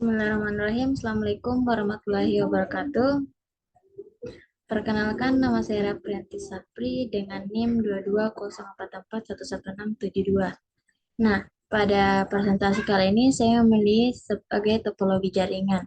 Bismillahirrahmanirrahim. Assalamualaikum warahmatullahi wabarakatuh. Perkenalkan, nama saya Raprianti Sapri dengan NIM 2204411672. Nah, pada presentasi kali ini saya memilih sebagai topologi jaringan.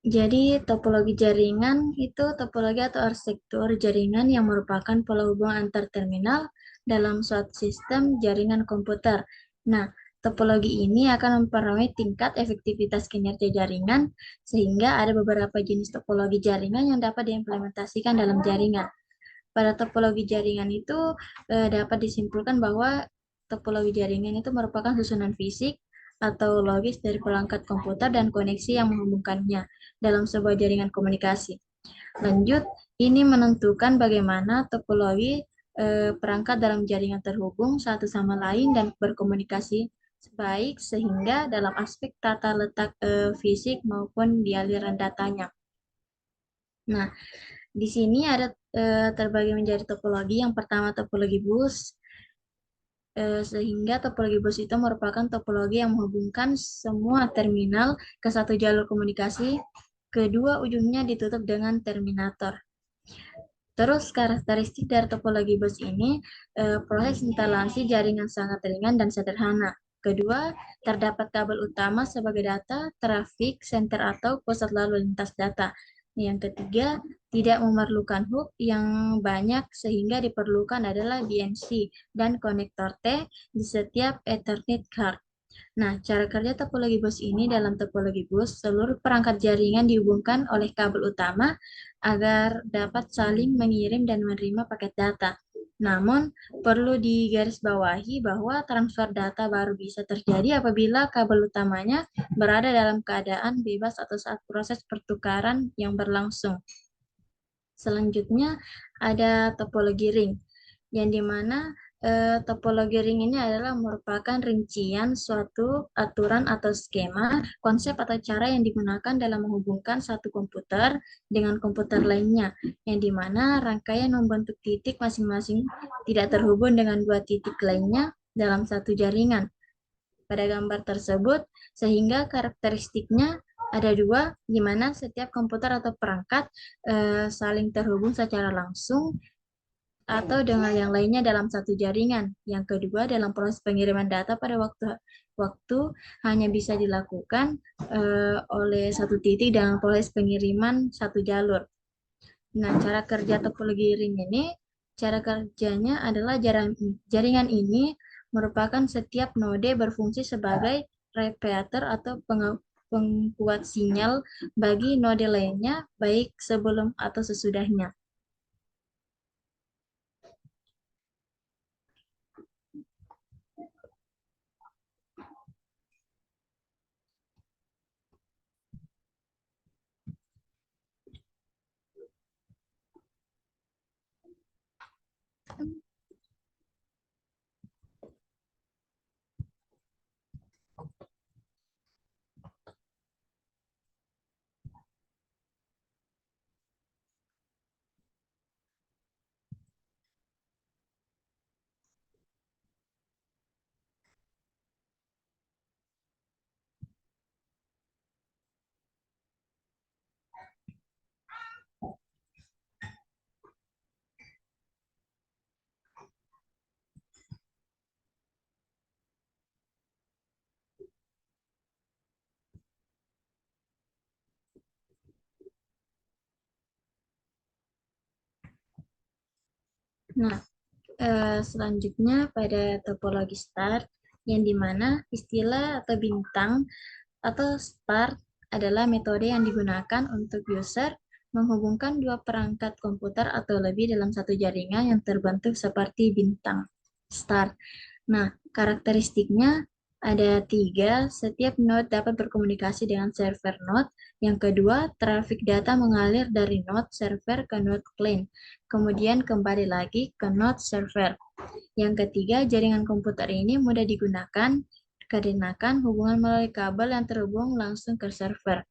Jadi, topologi jaringan itu topologi atau arsitektur jaringan yang merupakan pola hubungan antar terminal dalam suatu sistem jaringan komputer. Nah, topologi ini akan mempengaruhi tingkat efektivitas kinerja jaringan, sehingga ada beberapa jenis topologi jaringan yang dapat diimplementasikan dalam jaringan. Pada topologi jaringan itu dapat disimpulkan bahwa topologi jaringan itu merupakan susunan fisik atau logis dari perangkat komputer dan koneksi yang menghubungkannya dalam sebuah jaringan komunikasi. Lanjut, ini menentukan bagaimana topologi perangkat dalam jaringan terhubung satu sama lain dan berkomunikasi baik sehingga dalam aspek tata letak fisik maupun di aliran datanya. Nah, di sini ada terbagi menjadi topologi. Yang pertama topologi bus, sehingga topologi bus itu merupakan topologi yang menghubungkan semua terminal ke satu jalur komunikasi. Kedua ujungnya ditutup dengan terminator. Terus karakteristik dari topologi bus ini, proses instalasi jaringan sangat ringan dan sederhana. Kedua, terdapat kabel utama sebagai data, traffic center atau pusat lalu lintas data. Yang ketiga, tidak memerlukan hub yang banyak sehingga diperlukan adalah BNC dan konektor T di setiap Ethernet card. Nah, cara kerja topologi bus ini dalam topologi bus, seluruh perangkat jaringan dihubungkan oleh kabel utama agar dapat saling mengirim dan menerima paket data. Namun, perlu digarisbawahi bahwa transfer data baru bisa terjadi apabila kabel utamanya berada dalam keadaan bebas atau saat proses pertukaran yang berlangsung. Selanjutnya, ada topologi ring, yang dimana topologi ring ini adalah merupakan rincian suatu aturan atau skema, konsep atau cara yang digunakan dalam menghubungkan satu komputer dengan komputer lainnya, yang dimana rangkaian membentuk titik masing-masing tidak terhubung dengan dua titik lainnya dalam satu jaringan. Pada gambar tersebut, sehingga karakteristiknya ada dua, di mana setiap komputer atau perangkat saling terhubung secara langsung atau dengan yang lainnya dalam satu jaringan. Yang kedua, dalam proses pengiriman data pada waktu hanya bisa dilakukan oleh satu titik dalam proses pengiriman satu jalur. Nah, cara kerja topologi ring ini, cara kerjanya adalah jaringan ini merupakan setiap node berfungsi sebagai repeater atau pengkuat sinyal bagi node lainnya, baik sebelum atau sesudahnya. Nah, selanjutnya pada topologi star, yang dimana istilah atau bintang atau star adalah metode yang digunakan untuk user menghubungkan dua perangkat komputer atau lebih dalam satu jaringan yang terbentuk seperti bintang star. Nah, karakteristiknya ada tiga. Setiap node dapat berkomunikasi dengan server node. Yang kedua, trafik data mengalir dari node server ke node client, kemudian kembali lagi ke node server. Yang ketiga, jaringan komputer ini mudah digunakan dikarenakan hubungan melalui kabel yang terhubung langsung ke server.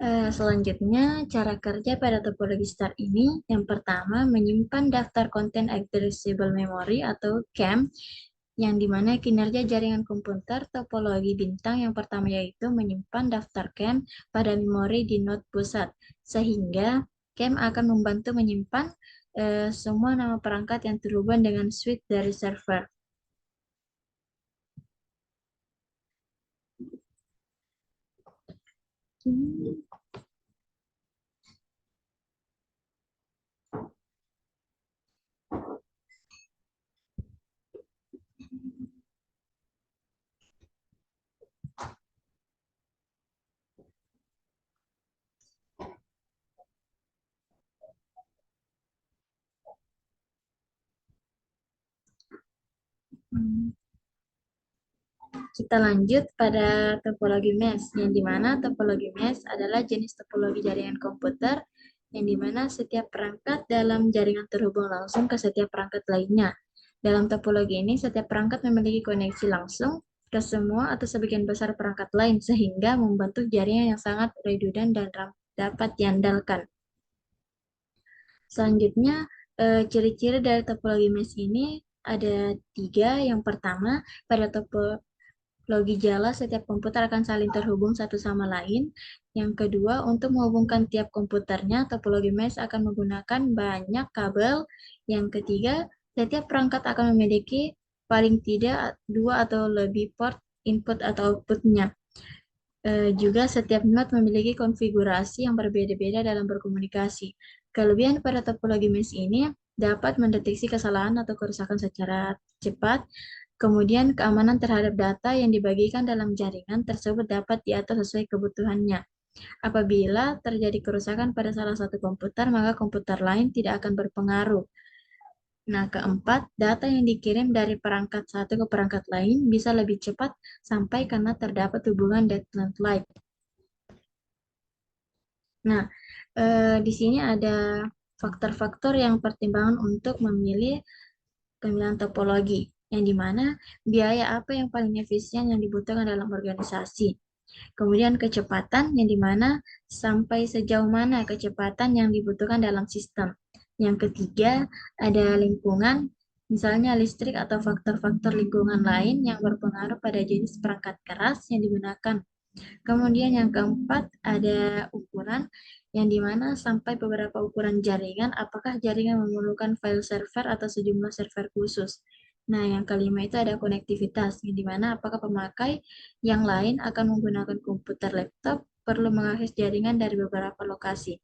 Selanjutnya, cara kerja pada topologi start ini, yang pertama menyimpan daftar konten addressable memory atau CAM, yang dimana kinerja jaringan komputer topologi bintang yang pertama yaitu menyimpan daftar CAM pada memori di node pusat, sehingga CAM akan membantu menyimpan semua nama perangkat yang terhubung dengan switch dari server. Hmm. Kita lanjut pada topologi mesh, yang dimana topologi mesh adalah jenis topologi jaringan komputer, yang dimana setiap perangkat dalam jaringan terhubung langsung ke setiap perangkat lainnya. Dalam topologi ini, setiap perangkat memiliki koneksi langsung ke semua atau sebagian besar perangkat lain, sehingga membentuk jaringan yang sangat redundant dan dapat diandalkan. Selanjutnya, ciri-ciri dari topologi mesh ini ada 3. Yang pertama, pada topologi jala, setiap komputer akan saling terhubung satu sama lain. Yang kedua, untuk menghubungkan tiap komputernya, topologi mesh akan menggunakan banyak kabel. Yang ketiga, setiap perangkat akan memiliki paling tidak 2 atau lebih port input atau outputnya. Juga setiap node memiliki konfigurasi yang berbeda-beda dalam berkomunikasi. Kelebihan pada topologi mesh ini dapat mendeteksi kesalahan atau kerusakan secara cepat. Kemudian keamanan terhadap data yang dibagikan dalam jaringan tersebut dapat diatur sesuai kebutuhannya. Apabila terjadi kerusakan pada salah satu komputer, maka komputer lain tidak akan berpengaruh. Nah, keempat, data yang dikirim dari perangkat satu ke perangkat lain bisa lebih cepat sampai karena terdapat hubungan deadline light. Nah, di sini ada faktor-faktor yang pertimbangan untuk memilih pemilihan topologi, yang dimana biaya apa yang paling efisien yang dibutuhkan dalam organisasi. Kemudian kecepatan, yang dimana sampai sejauh mana kecepatan yang dibutuhkan dalam sistem. Yang ketiga, ada lingkungan, misalnya listrik atau faktor-faktor lingkungan lain yang berpengaruh pada jenis perangkat keras yang digunakan. Kemudian yang keempat ada ukuran, yang dimana sampai beberapa ukuran jaringan, apakah jaringan memerlukan file server atau sejumlah server khusus. Nah, yang kelima itu ada konektivitas, yang dimana apakah pemakai yang lain akan menggunakan komputer laptop perlu mengakses jaringan dari beberapa lokasi.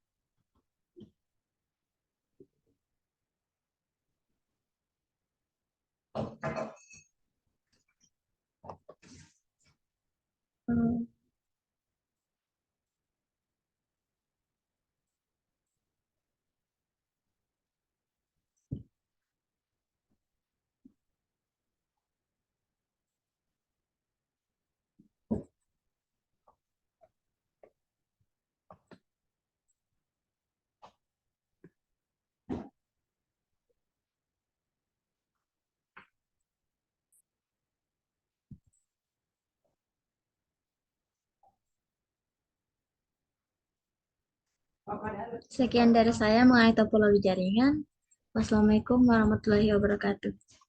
Hmm. Sekian dari saya mengenai topologi jaringan. Wassalamualaikum warahmatullahi wabarakatuh.